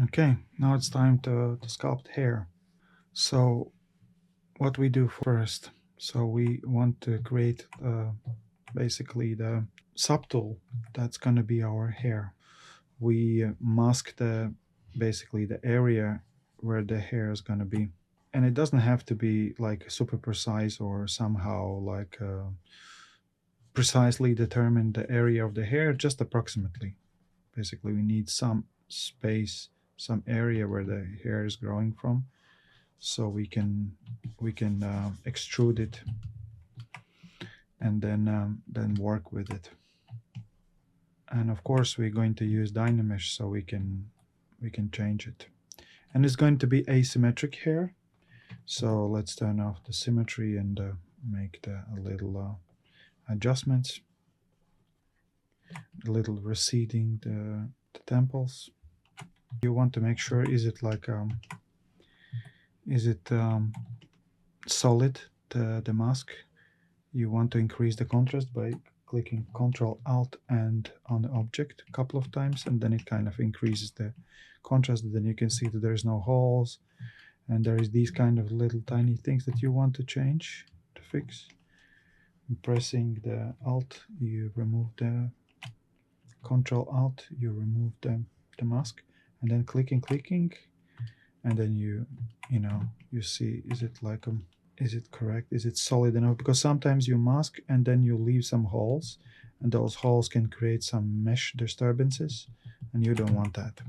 Okay, now it's time to sculpt hair. So what we do first, so we want to create basically the subtool that's going to be our hair. We mask basically the area where the hair is going to be. And it doesn't have to be like super precise or somehow like precisely determine the area of the hair, just approximately. Basically, we need some space, some area where the hair is growing from, so we can extrude it and then work with it. And of course, we're going to use Dynamesh so we can change it. And it's going to be asymmetric hair. So let's turn off the symmetry and make a little adjustments. A little receding the temples. You want to make sure, is it like solid, the mask? You want to increase the contrast by clicking Ctrl Alt and on the object a couple of times, and then it kind of increases the contrast. Then you can see that there's no holes, and there is these kind of little tiny things that you want to change, to fix. Pressing the Alt, you remove the Ctrl Alt, you remove the mask, and then clicking, and then you see, is it like is it correct? Is it solid enough? Because sometimes you mask and then you leave some holes, and those holes can create some mesh disturbances, and you don't want that.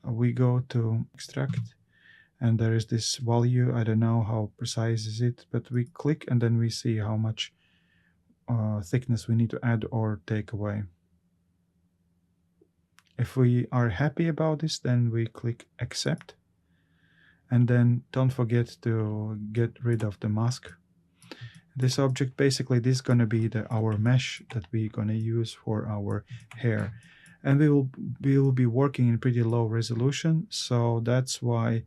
We go to extract, and there is this value. I don't know how precise is it, but we click and then we see how much thickness we need to add or take away. If we are happy about this, then we click accept, and then don't forget to get rid of the mask. This object, basically, this is going to be our mesh that we're going to use for our hair, and we will be working in pretty low resolution, so that's why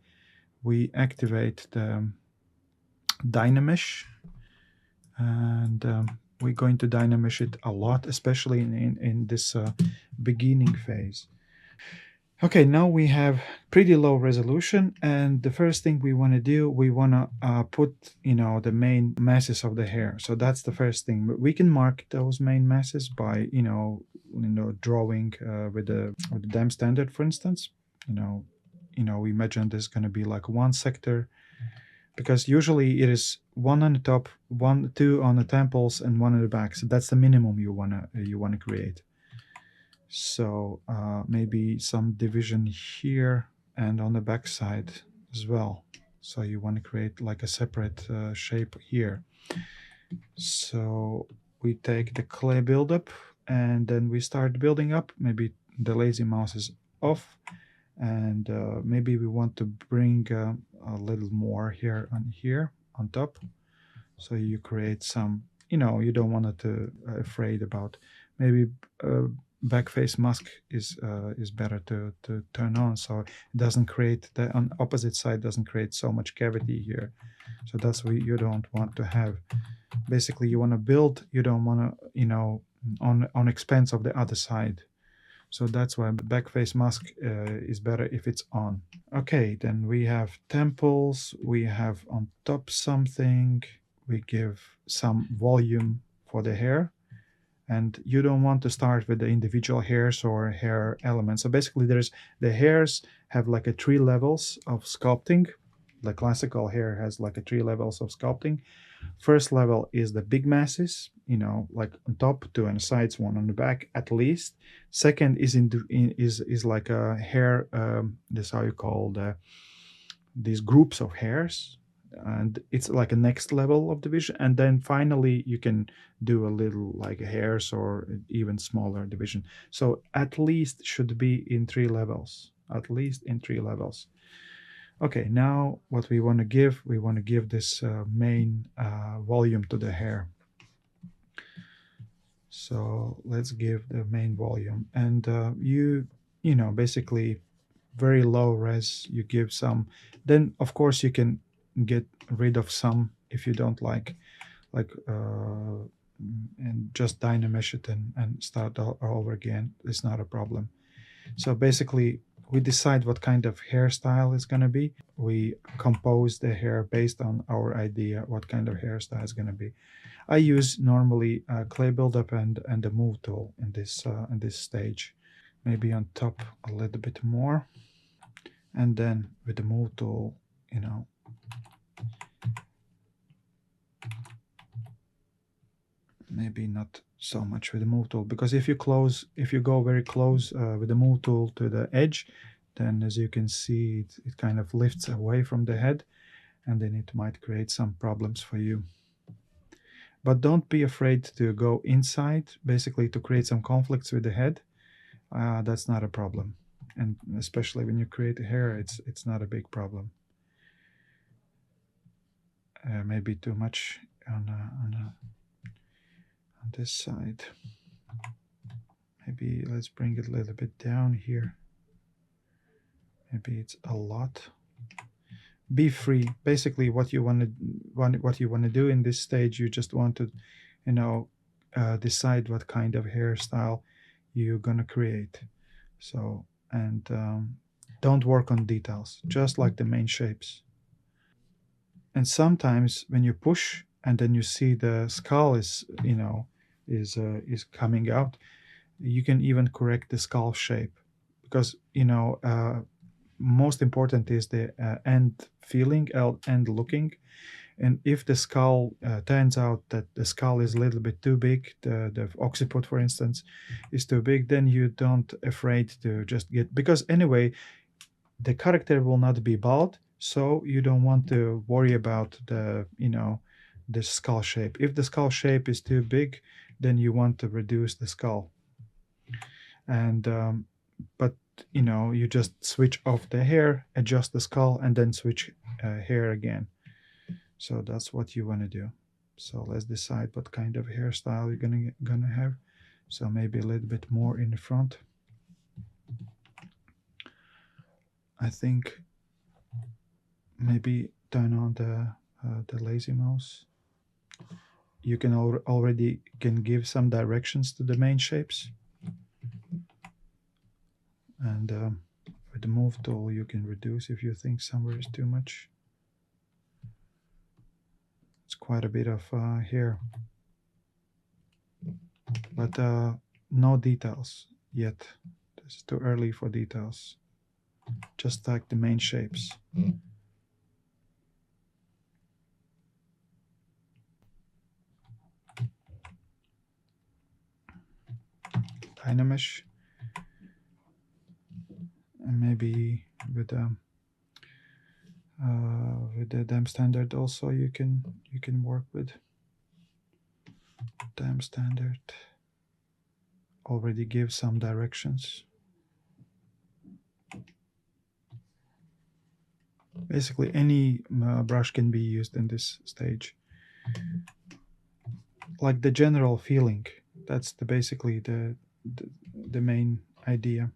we activate the Dynamesh, and we're going to Dynamesh it a lot, especially in this beginning phase. Okay, now we have pretty low resolution, and the first thing we want to do, we want to put, the main masses of the hair. So that's the first thing. We can mark those main masses by, drawing with the dam standard, for instance. We imagine this is going to be like one sector, because usually it is one on the top, two on the temples, and one on the back. So that's the minimum you wanna create. So maybe some division here and on the back side as well. So you want to create like a separate shape here. So we take the clay buildup and then we start building up. Maybe the lazy mouse is off, and maybe we want to bring a little more here on top. So you create some, you don't want it to afraid about. Maybe back face mask is better to turn on, so it doesn't create on opposite side doesn't create so much cavity here. So that's what you don't want to have. Basically, you want to build, you don't want to on expense of the other side. So that's why back face mask is better if it's on. Okay, then we have temples, we have on top something, we give some volume for the hair. And you don't want to start with the individual hairs or hair elements. So basically the hairs have like a 3 levels of sculpting. The classical hair has like a 3 levels of sculpting. First level is the big masses, like on top, two on the sides, one on the back at least. Second is is like a hair, this is how you call these groups of hairs, and it's like a next level of division. And then finally you can do a little like hairs or even smaller division. So at least should be in 3 levels, at least in 3 levels. Okay, now what we want to give this main volume to the hair. So let's give the main volume, and basically very low res, you give some. Then of course you can get rid of some if you don't like and just Dynamesh it and start all over again. It's not a problem. So basically, we decide what kind of hairstyle is going to be. We compose the hair based on our idea what kind of hairstyle is going to be. I use normally clay buildup and the move tool in this stage. Maybe on top a little bit more, and then with the move tool, you know, maybe not so much with the move tool, because if you go very close with the move tool to the edge, then as you can see it kind of lifts away from the head, and then it might create some problems for you. But don't be afraid to go inside, basically to create some conflicts with the head. That's not a problem, and especially when you create hair, it's not a big problem. Maybe too much on this side. Maybe let's bring it a little bit down here. Maybe it's a lot. Be free. Basically, what you want to do in this stage, you just want to, you know, decide what kind of hairstyle you're gonna create. So, and don't work on details, just like the main shapes. And sometimes when you push and then you see the skull is, you know, is coming out, you can even correct the skull shape, because, you know, most important is the end feeling, end looking. And if the skull turns out that the skull is a little bit too big, the occiput, for instance, is too big, then you don't afraid to just get, because anyway, the character will not be bald, so you don't want to worry about the, you know, the skull shape. If the skull shape is too big, then you want to reduce the skull. And but you know, you just switch off the hair, adjust the skull, and then switch hair again. So that's what you want to do. So let's decide what kind of hairstyle you're gonna have. So maybe a little bit more in the front. I think maybe turn on the lazy mouse. You can already give some directions to the main shapes. And with the move tool, you can reduce if you think somewhere is too much. It's quite a bit of hair, but no details yet. It's too early for details. Just like the main shapes. Dynamesh. And maybe with the dam standard also you can work with. Dam standard already gives some directions. Basically any brush can be used in this stage. Like the general feeling, that's basically the main idea.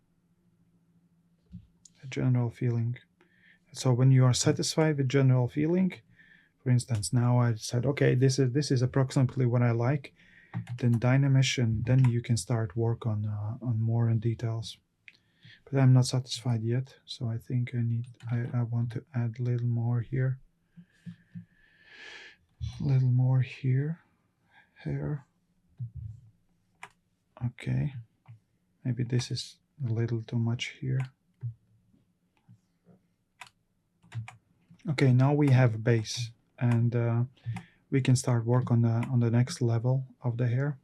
The general feeling. So when you are satisfied with general feeling, for instance, now I said, okay, this is approximately what I like, then Dynamesh, and then you can start work on more in details. But I'm not satisfied yet, so I think I want to add a little more here, here. Okay, maybe this is a little too much here. Okay, now we have a base, and we can start work on the next level of the hair.